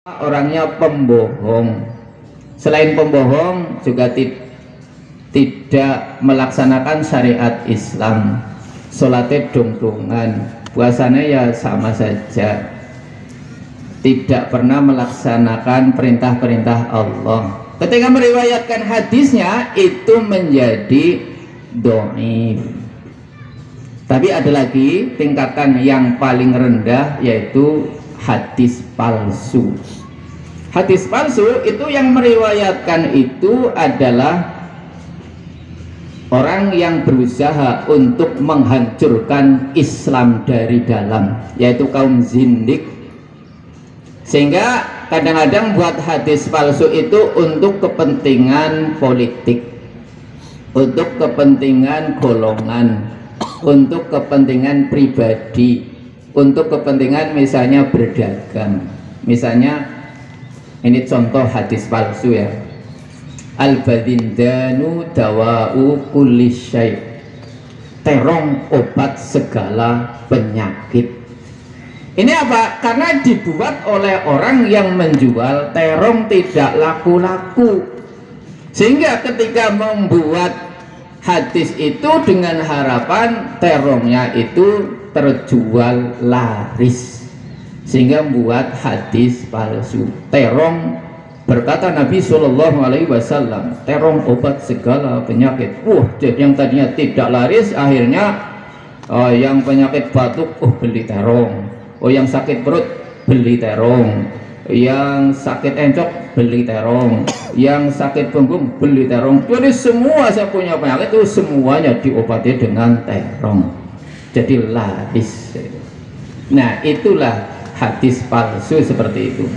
orangnya pembohong. Selain pembohong juga tidak melaksanakan syariat Islam. Sholatnya dong-dongan, puasanya ya sama saja, tidak pernah melaksanakan perintah-perintah Allah. Ketika meriwayatkan hadisnya itu menjadi dhaif. Tapi ada lagi tingkatan yang paling rendah, yaitu hadis palsu. Hadis palsu itu yang meriwayatkan itu adalah orang yang berusaha untuk menghancurkan Islam dari dalam, yaitu kaum zindik. Sehingga kadang-kadang buat hadis palsu itu untuk kepentingan politik, untuk kepentingan golongan, untuk kepentingan pribadi, untuk kepentingan misalnya berdagang. Misalnya ini contoh hadis palsu ya, al-badindanu dawa'u kulli syai', terong obat segala penyakit. Ini apa? Karena dibuat oleh orang yang menjual terong tidak laku-laku, sehingga ketika membuat hadis itu dengan harapan terongnya itu terjual laris, sehingga membuat hadis palsu. Terong, berkata Nabi Shallallahu Alaihi Wasallam, terong obat segala penyakit. Jadi yang tadinya tidak laris, akhirnya yang penyakit batuk, beli terong. Yang sakit perut, beli terong. Yang sakit encok, beli terong. Yang sakit punggung, beli terong. Jadi semua saya punya penyakit itu semuanya diobati dengan terong. Jadi laris. Nah, itulah hadis palsu seperti itu.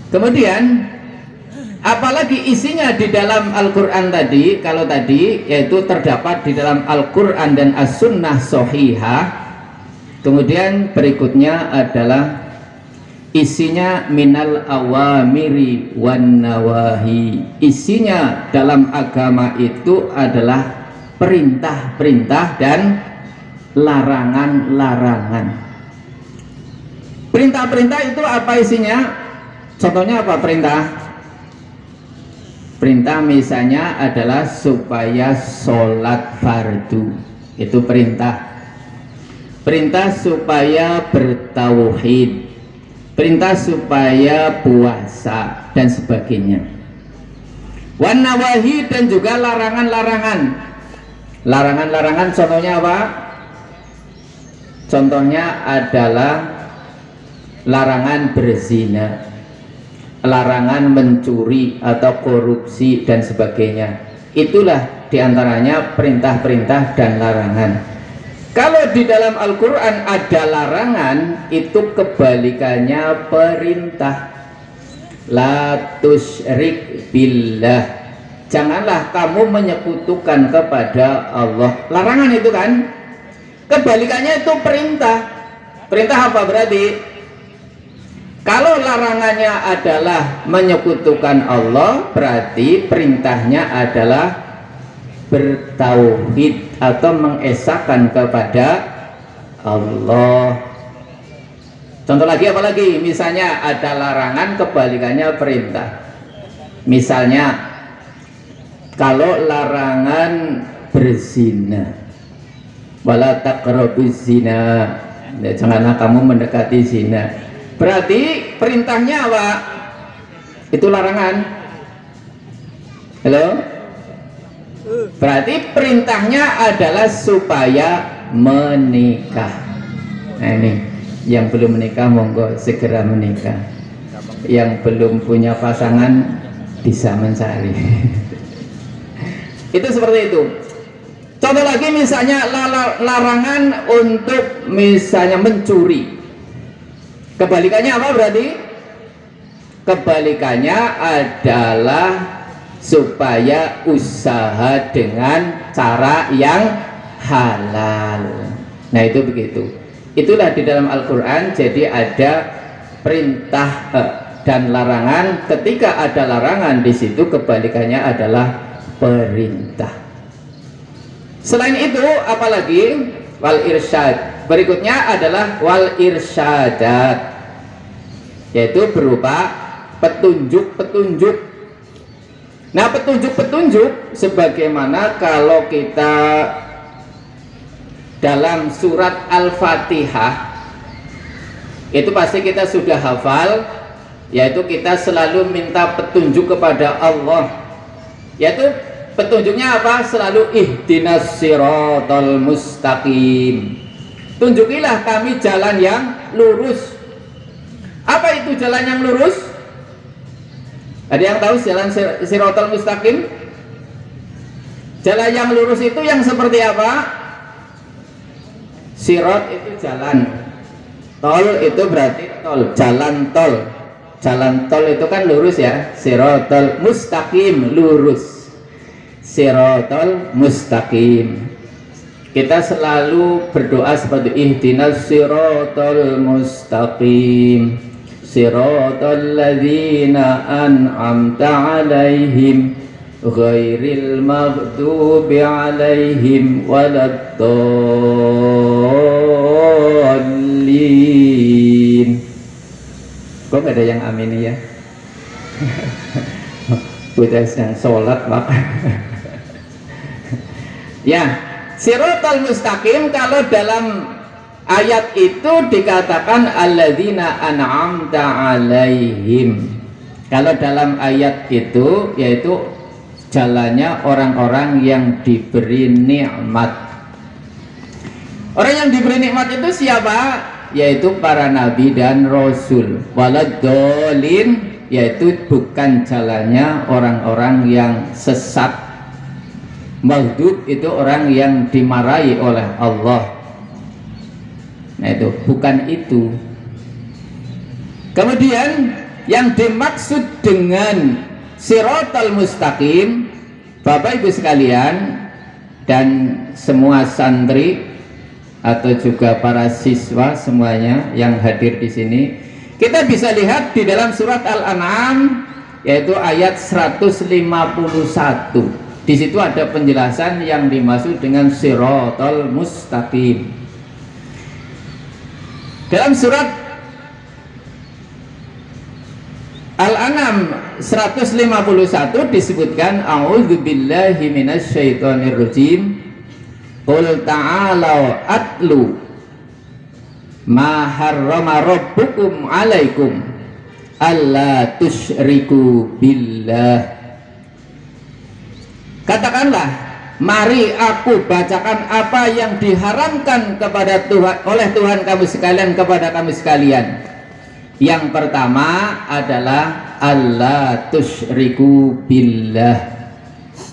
Kemudian apalagi isinya di dalam Al-Quran tadi, kalau tadi yaitu terdapat di dalam Al-Quran dan As-Sunnah Shahihah. Kemudian berikutnya adalah isinya minal awamiri wan nawahi. Isinya dalam agama itu adalah perintah-perintah dan larangan-larangan. Perintah-perintah itu apa isinya? Contohnya apa perintah? Perintah misalnya adalah supaya sholat fardu, itu perintah. Perintah supaya bertauhid, perintah supaya puasa dan sebagainya. Wan nawahi, dan juga larangan-larangan. Larangan-larangan contohnya apa? Contohnya adalah larangan berzina, larangan mencuri atau korupsi dan sebagainya. Itulah diantaranya perintah-perintah dan larangan. Kalau di dalam Al-Quran ada larangan, itu kebalikannya perintah. La tusyrik billah, janganlah kamu menyekutukan kepada Allah. Larangan itu kan, kebalikannya itu perintah. Perintah apa berarti? Kalau larangannya adalah menyekutukan Allah, berarti perintahnya adalah bertauhid atau mengesahkan kepada Allah. Contoh lagi apa lagi? Misalnya ada larangan, kebalikannya perintah. Misalnya kalau larangan berzina, wala taqrabuz zina, janganlah kamu mendekati zina. Berarti perintahnya apa? Itu larangan. Halo? Berarti perintahnya adalah supaya menikah. Nah ini, yang belum menikah monggo segera menikah. Yang belum punya pasangan bisa mencari. Itu seperti itu. Contoh lagi misalnya larangan untuk misalnya mencuri. Kebalikannya apa berarti? Kebalikannya adalah supaya usaha dengan cara yang halal. Nah itu begitu. Itulah di dalam Al-Quran. Jadi ada perintah dan larangan. Ketika ada larangan di situ, kebalikannya adalah perintah. Selain itu apalagi? Wal irsyad. Berikutnya adalah wal irsyadat. yaitu berupa petunjuk-petunjuk. Nah, petunjuk-petunjuk sebagaimana kalau kita dalam surat Al-Fatihah itu pasti kita sudah hafal, yaitu kita selalu minta petunjuk kepada Allah, yaitu petunjuknya apa? Selalu ihdinas siratal mustaqim, tunjukilah kami jalan yang lurus. Apa itu jalan yang lurus? Ada yang tahu jalan siratal mustaqim? Jalan yang lurus itu yang seperti apa? Sirat itu jalan, tol itu berarti tol, jalan tol. Jalan tol itu kan lurus ya, siratal mustaqim, lurus, siratal mustaqim. Kita selalu berdoa seperti ihdinas siratal mustaqim, siratal ladzina an'amta alaihim ghairil maghdubi alaihim waladdallin. Kok gak ada yang amin ya? Udah sedang sholat Pak. Ya, siratal mustaqim kalau dalam ayat itu dikatakan alladzina an'amta alaihim. Kalau dalam ayat itu yaitu jalannya orang-orang yang diberi nikmat. Orang yang diberi nikmat itu siapa? Yaitu para nabi dan rasul. Waladdallin, yaitu bukan jalannya orang-orang yang sesat. Maghdub itu orang yang dimarahi oleh Allah. Nah itu bukan itu. Kemudian yang dimaksud dengan siratal mustaqim, Bapak Ibu sekalian dan semua santri atau juga para siswa semuanya yang hadir di sini, kita bisa lihat di dalam surat Al-An'am yaitu ayat 151. Di situ ada penjelasan yang dimaksud dengan siratal mustaqim. Dalam surat Al-An'am 151 disebutkan a'udzubillahi minasyaitonirrajim. Qul ta'alau atlu ma harrama rabbukum alaikum alla tusyriku billah. Katakanlah, mari aku bacakan apa yang diharamkan kepada Tuhan oleh Tuhan kamu sekalian kepada kamu sekalian. Yang pertama adalah alla tusyriku billah.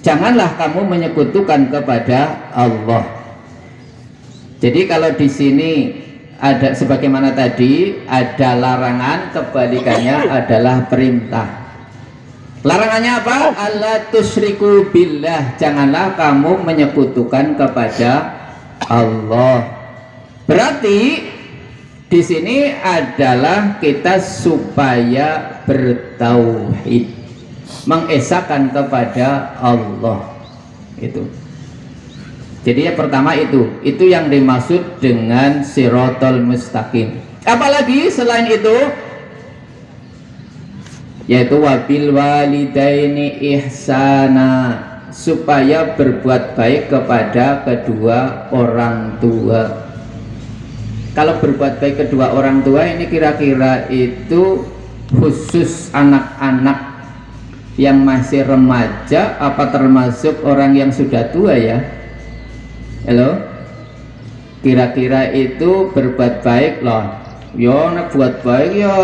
Janganlah kamu menyekutukan kepada Allah. Jadi kalau di sini ada sebagaimana tadi ada larangan, kebalikannya adalah perintah. Larangannya apa? Allah tusyriku billah, janganlah kamu menyekutukan kepada Allah. Berarti di sini adalah kita supaya bertauhid, mengesahkan kepada Allah. Itu. Jadi yang pertama itu yang dimaksud dengan siratal mustaqim. Apalagi selain itu, yaitu wabil walidaini ihsana, supaya berbuat baik kepada kedua orang tua. Kalau berbuat baik kedua orang tua ini kira-kira itu khusus anak-anak yang masih remaja apa termasuk orang yang sudah tua ya? Halo? Kira-kira itu berbuat baik loh. Yo nak buat baik ya.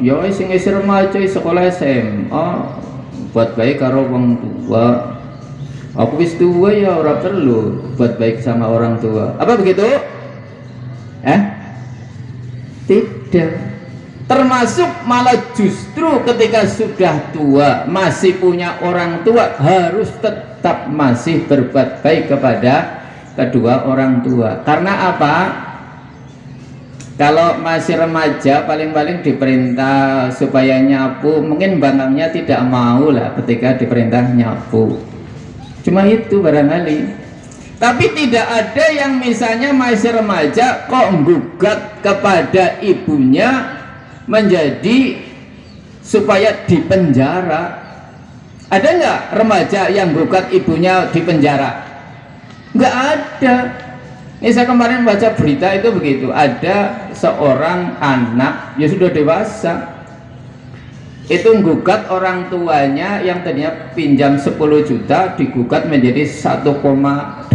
Yo sing remaja sekolah SMA buat baik karo wong tua. Aku wis tua ya ora perlu buat baik sama orang tua. Apa begitu? Tidak. Termasuk malah justru ketika sudah tua masih punya orang tua harus tetap masih berbuat baik kepada kedua orang tua. Karena apa? Kalau masih remaja paling-paling diperintah supaya nyapu, mungkin bangangnya tidak mau lah ketika diperintah nyapu. Cuma itu barangkali. Tapi tidak ada yang misalnya masih remaja kok gugat kepada ibunya menjadi supaya dipenjara. Ada nggak remaja yang gugat ibunya di penjara? Nggak ada. Ini saya kemarin baca berita itu begitu, ada seorang anak, ya sudah dewasa, itu gugat orang tuanya yang tadinya pinjam 10 juta, digugat menjadi 1,8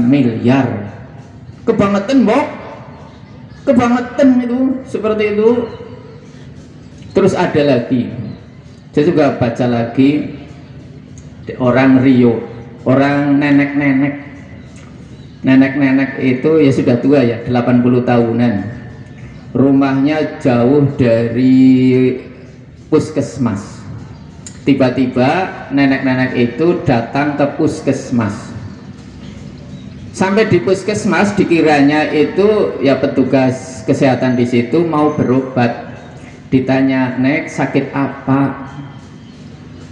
miliar. Kebangetan, Mbok. Kebangetan itu, seperti itu. Terus ada lagi, saya juga baca lagi, orang Rio, orang nenek-nenek itu ya sudah tua ya, 80 tahunan, rumahnya jauh dari puskesmas. Tiba-tiba nenek-nenek itu datang ke puskesmas. Sampai di puskesmas dikiranya itu ya petugas kesehatan di situ mau berobat. Ditanya, "Nek, sakit apa?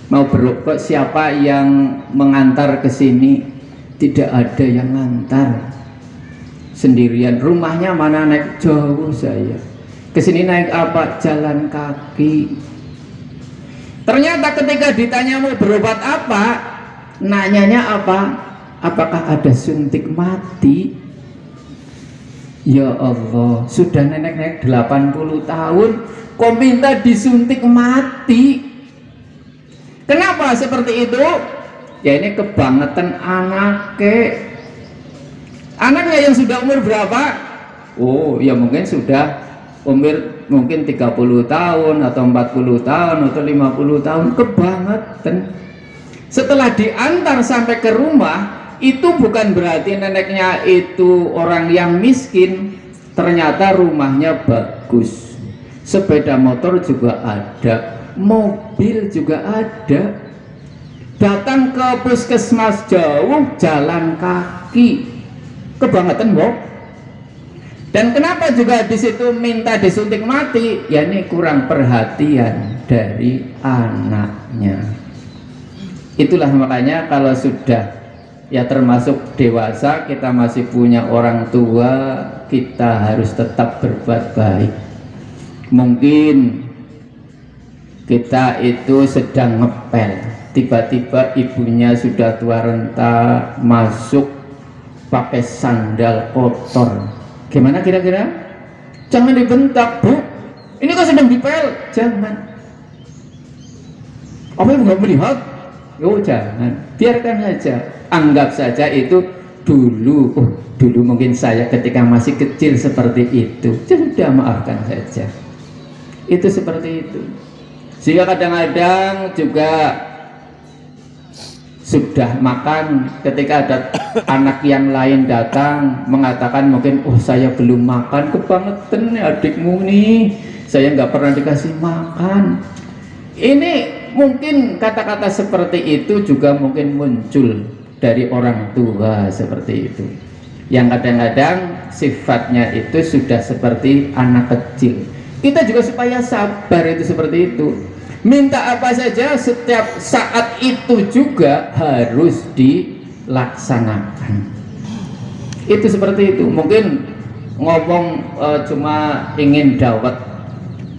Mau berobat, siapa yang mengantar ke sini?" Tidak ada yang ngantar, sendirian. Rumahnya mana? Naik jauh saya. Kesini naik apa? Jalan kaki. Ternyata ketika ditanya mau berobat apa, nanyanya apa? Apakah ada suntik mati? Ya Allah, sudah nenek-nenek 80 tahun kok minta disuntik mati? Kenapa seperti itu? Ya ini kebangetan anaknya yang sudah umur berapa? Oh ya mungkin sudah umur mungkin 30 tahun atau 40 tahun atau 50 tahun. Kebangetan. Setelah diantar sampai ke rumah, itu bukan berarti neneknya itu orang yang miskin. Ternyata rumahnya bagus, sepeda motor juga ada, mobil juga ada. Datang ke puskesmas jauh, jalan kaki. Kebangetan, Bob. Dan kenapa juga di situ minta disuntik mati? Ya ini kurang perhatian dari anaknya. Itulah makanya kalau sudah ya termasuk dewasa, kita masih punya orang tua, kita harus tetap berbuat baik. Mungkin kita itu sedang ngepel, tiba-tiba ibunya sudah tua renta, masuk pakai sandal kotor. Gimana kira-kira? Jangan dibentak, Bu. Ini kan sedang dipel. Jangan. Apa yang nggak melihat? Oh jangan. Biarkan saja. Anggap saja itu dulu. Oh dulu mungkin saya ketika masih kecil seperti itu. Sudah maafkan saja. Itu seperti itu. Sehingga kadang-kadang juga sudah makan, ketika ada anak yang lain datang mengatakan mungkin, oh saya belum makan, kebangetan adikmu nih, saya nggak pernah dikasih makan. Ini mungkin kata-kata seperti itu juga mungkin muncul dari orang tua seperti itu, yang kadang-kadang sifatnya itu sudah seperti anak kecil. Kita juga supaya sabar itu seperti itu. Minta apa saja setiap saat itu juga harus dilaksanakan. Itu seperti itu. Mungkin ngomong cuma ingin dawet,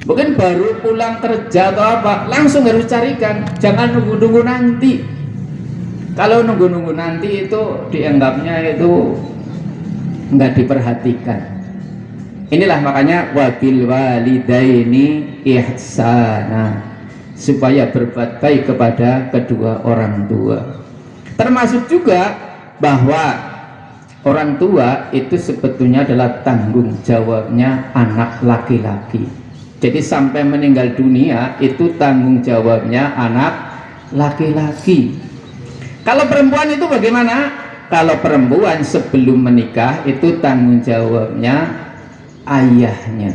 mungkin baru pulang kerja atau apa, langsung harus carikan. Jangan nunggu-nunggu nanti. Kalau nunggu-nunggu nanti itu dianggapnya itu nggak diperhatikan. Inilah makanya wabil walidaini ihsana, supaya berbuat baik kepada kedua orang tua. Termasuk juga bahwa orang tua itu sebetulnya adalah tanggung jawabnya anak laki-laki. Jadi sampai meninggal dunia itu tanggung jawabnya anak laki-laki. Kalau perempuan itu bagaimana? Kalau perempuan sebelum menikah itu tanggung jawabnya ayahnya.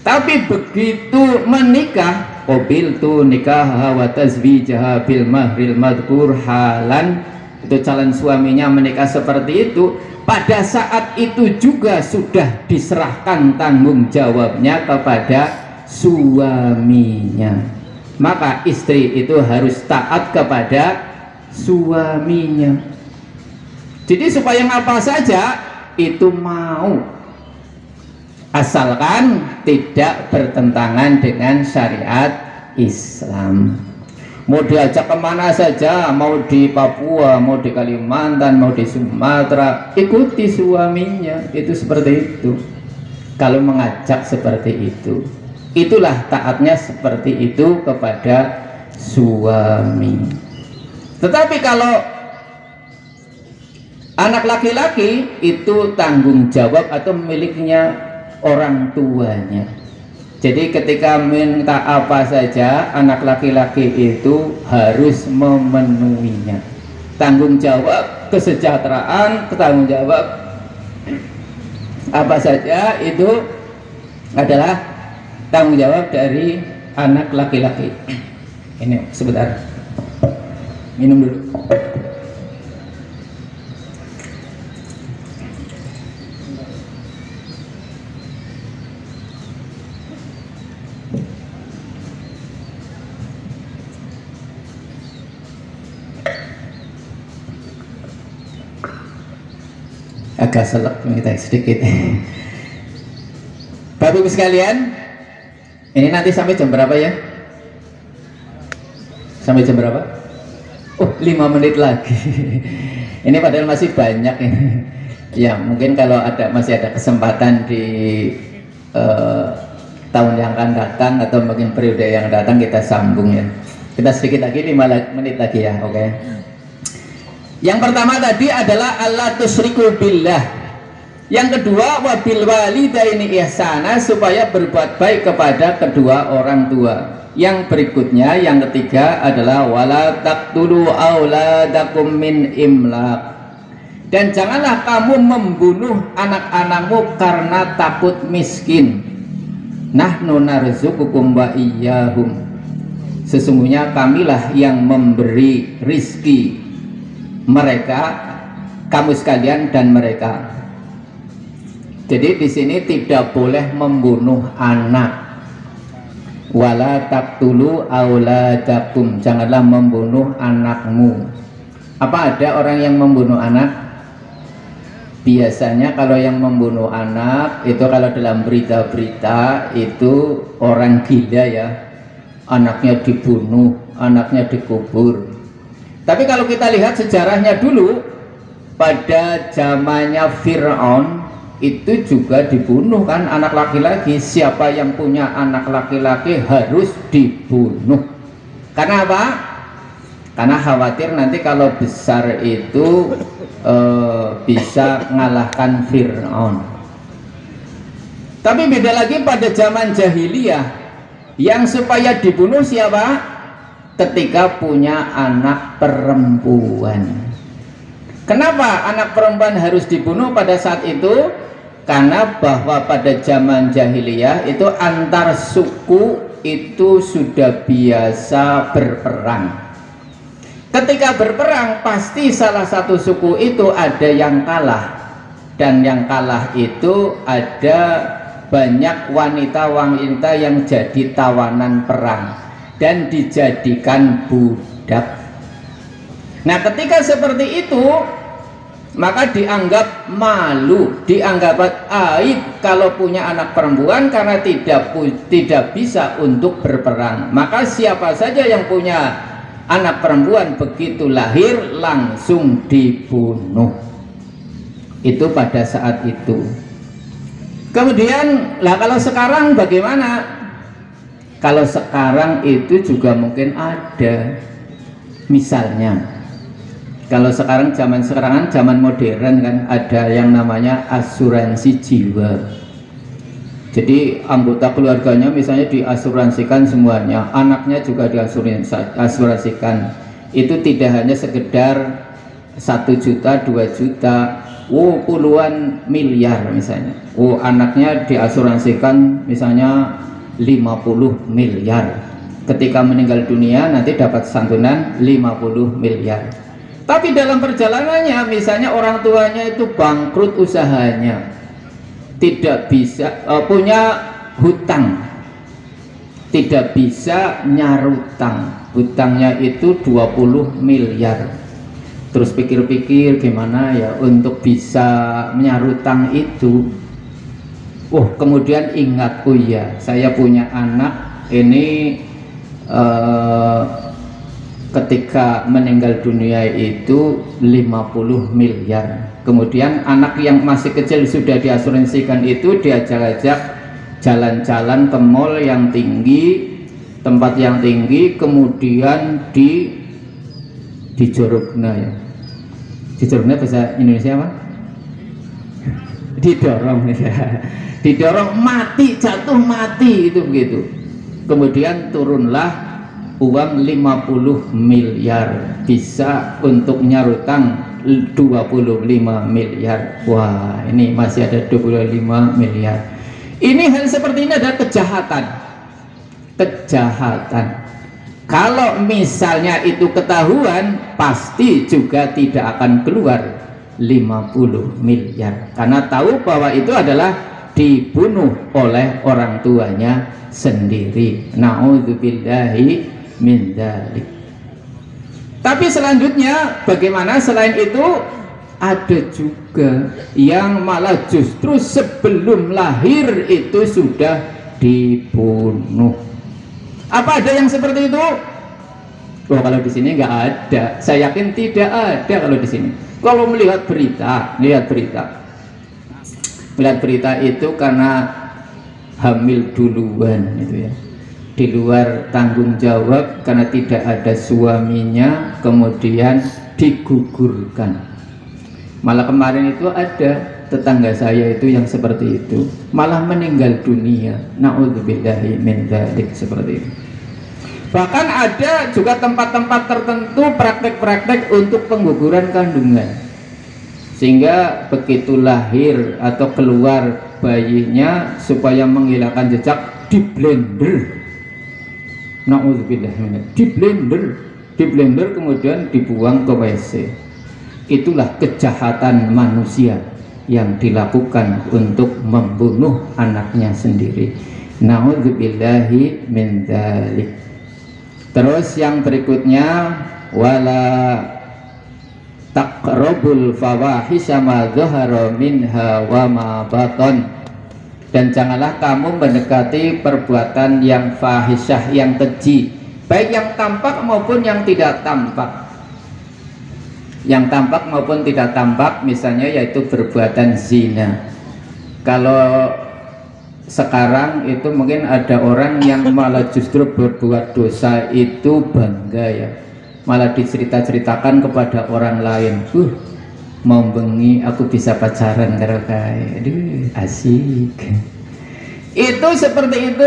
Tapi begitu menikah, qabiltu nikaha wa tazwijaha bil mahril madhkur halan, itu calon suaminya menikah seperti itu, pada saat itu juga sudah diserahkan tanggung jawabnya kepada suaminya. Maka istri itu harus taat kepada suaminya. Jadi supaya apa saja itu mau. asalkan tidak bertentangan dengan syariat Islam. Mau diajak kemana saja, mau di Papua, mau di Kalimantan, mau di Sumatera, ikuti suaminya, itu seperti itu. Kalau mengajak seperti itu, itulah taatnya seperti itu kepada suami. Tetapi kalau anak laki-laki itu tanggung jawab atau miliknya orang tuanya. Jadi ketika minta apa saja, anak laki-laki itu harus memenuhinya. Tanggung jawab kesejahteraan, tanggung jawab apa saja itu adalah tanggung jawab dari anak laki-laki. Ini sebentar, minum dulu. Agak selek kita sedikit. Bapak Ibu sekalian, ini nanti sampai jam berapa ya? Sampai jam berapa? Oh, 5 menit lagi. Ini padahal masih banyak ini. Ya, mungkin kalau masih ada kesempatan di tahun yang akan datang atau mungkin periode yang datang kita sambung ya. Kita sedikit lagi 5 menit lagi ya, oke. Yang pertama tadi adalah alla tusyriku billah. Yang kedua wabil walidaini ihsana, supaya berbuat baik kepada kedua orang tua. Yang berikutnya yang ketiga adalah wala taqtulu auladakum min imlaq. Dan janganlah kamu membunuh anak-anakmu karena takut miskin. Nahnu narzuqukum wa iyyahum. Sesungguhnya kamilah yang memberi rizki mereka, kamu sekalian dan mereka. Jadi di sini tidak boleh membunuh anak. Wala taqtulu auladakum, janganlah membunuh anakmu. Apa ada orang yang membunuh anak? Biasanya kalau yang membunuh anak itu kalau dalam berita-berita itu orang gila ya. Anaknya dibunuh, anaknya dikubur. Tapi kalau kita lihat sejarahnya dulu, pada zamannya Fir'aun itu juga dibunuh kan anak laki-laki. Siapa yang punya anak laki-laki harus dibunuh. Karena apa? Karena khawatir nanti kalau besar itu bisa mengalahkan Fir'aun. Tapi beda lagi pada zaman jahiliyah, yang supaya dibunuh siapa? Ketika punya anak perempuan. Kenapa anak perempuan harus dibunuh pada saat itu? Karena bahwa pada zaman jahiliyah itu antar suku itu sudah biasa berperang. Ketika berperang pasti salah satu suku itu ada yang kalah, dan yang kalah itu ada banyak wanita-wanita yang jadi tawanan perang dan dijadikan budak. Nah, ketika seperti itu maka dianggap malu, dianggap aib kalau punya anak perempuan karena tidak bisa untuk berperang. Maka siapa saja yang punya anak perempuan begitu lahir langsung dibunuh. Itu pada saat itu. Kemudian lah kalau sekarang bagaimana? Kalau sekarang itu juga mungkin ada. Misalnya kalau sekarang zaman modern kan ada yang namanya asuransi jiwa. Jadi anggota keluarganya misalnya diasuransikan semuanya, anaknya juga diasuransikan. Itu tidak hanya sekedar 1 juta, 2 juta, puluhan miliar misalnya. Anaknya diasuransikan misalnya 50 miliar. Ketika meninggal dunia nanti dapat santunan 50 miliar. Tapi dalam perjalanannya misalnya orang tuanya itu bangkrut usahanya, tidak bisa punya hutang, tidak bisa nyarutang, hutangnya itu 20 miliar. Terus pikir-pikir gimana ya untuk bisa menyarutang itu. Oh, kemudian ingat, oh iya, saya punya anak ini ketika meninggal dunia itu 50 miliar. Kemudian anak yang masih kecil sudah diasuransikan itu diajak-ajak jalan-jalan ke mall yang tinggi, tempat yang tinggi, kemudian dijorokna ya. Dijorokna bahasa Indonesia apa? Didorong ya. Didorong mati, jatuh mati, itu begitu. Kemudian turunlah uang 50 miliar, bisa untuk nyarutang 25 miliar. Wah, ini masih ada 25 miliar. Ini hal seperti ini adalah kejahatan. Kejahatan. Kalau misalnya itu ketahuan, pasti juga tidak akan keluar 50 miliar, karena tahu bahwa itu adalah dibunuh oleh orang tuanya sendiri. Na'udzubillahi min dzalik. Tapi selanjutnya bagaimana? Selain itu ada juga yang malah justru sebelum lahir itu sudah dibunuh. Apa ada yang seperti itu? Oh, kalau di sini nggak ada. Saya yakin tidak ada kalau di sini. Kalau melihat berita itu karena hamil duluan itu ya, di luar tanggung jawab karena tidak ada suaminya, kemudian digugurkan. Malah kemarin itu ada tetangga saya itu yang seperti itu, malah meninggal dunia. Na'udzubillahi min dzalik, seperti itu. Bahkan ada juga tempat-tempat tertentu praktek-praktek untuk pengguguran kandungan, sehingga begitu lahir atau keluar bayinya supaya menghilangkan jejak di blender. Na'udzubillah, di blender kemudian dibuang ke WC. Itulah kejahatan manusia yang dilakukan untuk membunuh anaknya sendiri. Na'udzubillahi min dzalik. Terus yang berikutnya, wala taqrabul fawahisha ma dzahara minha wa ma batan. Dan janganlah kamu mendekati perbuatan yang fahisyah, yang keji, baik yang tampak maupun yang tidak tampak. Yang tampak maupun tidak tampak, misalnya yaitu perbuatan zina. Kalau sekarang itu mungkin ada orang yang malah justru berbuat dosa itu bangga ya, malah dicerita-ceritakan kepada orang lain. Mau bengi aku bisa pacaran karo kae. Aduh, asik. Itu seperti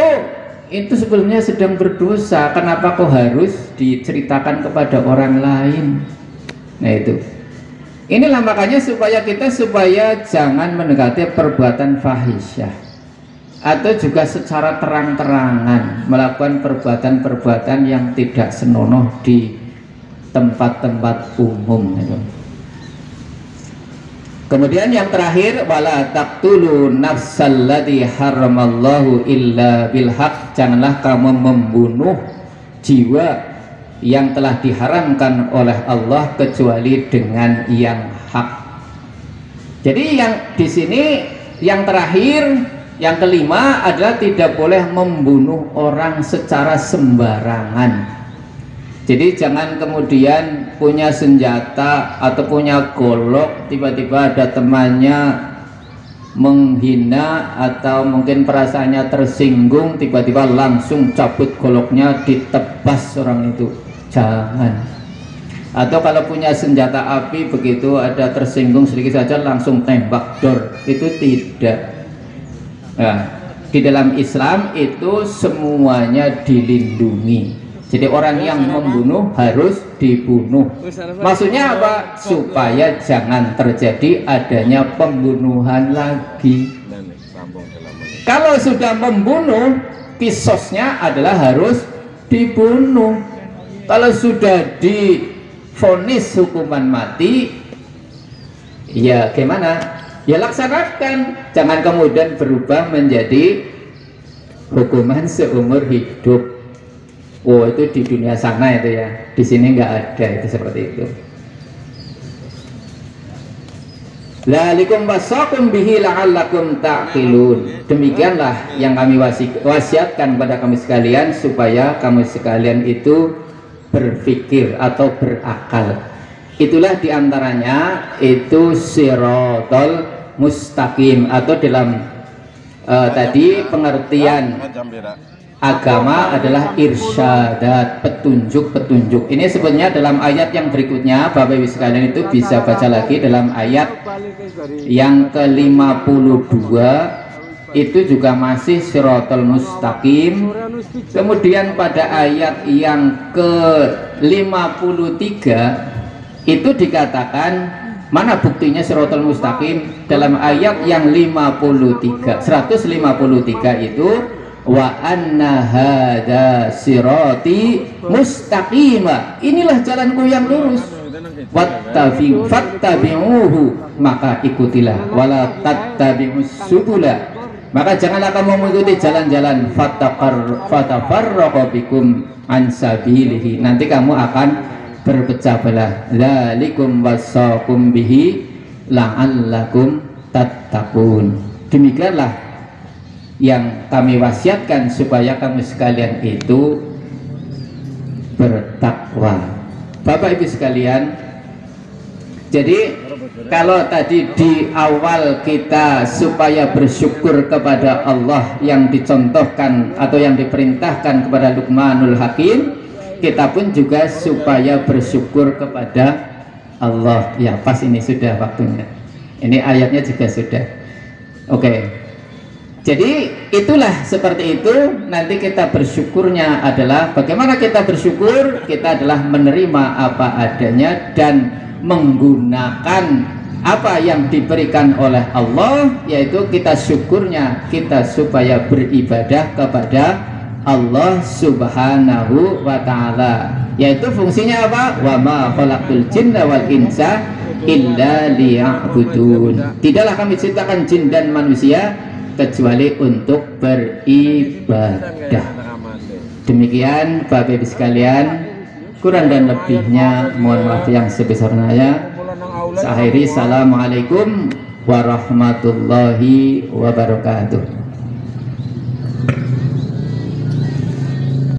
itu sebelumnya sedang berdosa. Kenapa kok harus diceritakan kepada orang lain? Nah itu. Inilah makanya supaya jangan mendekati perbuatan fahisyah, atau juga secara terang-terangan melakukan perbuatan-perbuatan yang tidak senonoh di tempat-tempat umum gitu. Kemudian yang terakhir, wala taqtulu nafsallati haramallahu illa bilhaq. Janganlah kamu membunuh jiwa yang telah diharamkan oleh Allah kecuali dengan yang hak. Jadi yang di sini yang terakhir, yang kelima adalah tidak boleh membunuh orang secara sembarangan. Jadi jangan kemudian punya senjata atau punya golok, tiba-tiba ada temannya menghina atau mungkin perasaannya tersinggung, tiba-tiba langsung cabut goloknya, ditebas orang itu. Jangan. Atau kalau punya senjata api, begitu ada tersinggung sedikit saja langsung tembak dor, itu tidak. Nah, di dalam Islam itu semuanya dilindungi. Jadi orang yang membunuh harus dibunuh. Maksudnya apa? Supaya jangan terjadi adanya pembunuhan lagi. Kalau sudah membunuh, kisosnya adalah harus dibunuh. Kalau sudah divonis hukuman mati, ya gimana? Ya laksanakan. Jangan kemudian berubah menjadi hukuman seumur hidup. Oh, itu di dunia sana itu ya, di sini nggak ada itu seperti itu. Dzalikum wasaqum bihi la'allakum ta'qilun. Demikianlah yang kami wasiatkan pada kami sekalian supaya kami sekalian itu berpikir atau berakal. Itulah diantaranya itu sirotol mustaqim, atau dalam tadi pengertian agama adalah irsyadat, petunjuk-petunjuk. Ini sebenarnya dalam ayat yang berikutnya, Bapak Ibu sekalian itu bisa baca lagi dalam ayat yang ke-52, itu juga masih sirotol mustaqim. Kemudian pada ayat yang ke-53 itu dikatakan, mana buktinya sirotol mustaqim? Dalam ayat yang 153 itu, wa anna hadza sirati mustaqima, inilah jalanku yang lurus, fattabi'uhu, maka ikutilah, wala tattabi'us subula, maka janganlah kamu mengikuti jalan-jalan, fatafarraqu bikum an sabilihi, nanti kamu akan berpecah belah. Dzalikum wasaqum bihi la'allakum tattaqun. Demikianlah yang kami wasiatkan supaya kamu sekalian itu bertakwa. Bapak Ibu sekalian, jadi kalau tadi di awal kita supaya bersyukur kepada Allah yang dicontohkan atau yang diperintahkan kepada Luqmanul Hakim, kita pun juga supaya bersyukur kepada Allah. Ya, pas ini sudah waktunya. Ini ayatnya juga sudah. Oke. Jadi itulah seperti itu. Nanti kita bersyukurnya adalah bagaimana kita bersyukur? Kita adalah menerima apa adanya dan menggunakan apa yang diberikan oleh Allah, yaitu kita syukurnya kita supaya beribadah kepada Allah Subhanahu wa ta'ala, yaitu fungsinya apa? Wa ma khalaqtul jinna wal insa illa liya'budun. Tidaklah kami ciptakan jin dan manusia kecuali untuk beribadah. Demikian Bapak Ibu sekalian, kurang dan lebihnya mohon maaf yang sebesar-besarnya. Saya akhiri, assalamualaikum warahmatullahi wabarakatuh.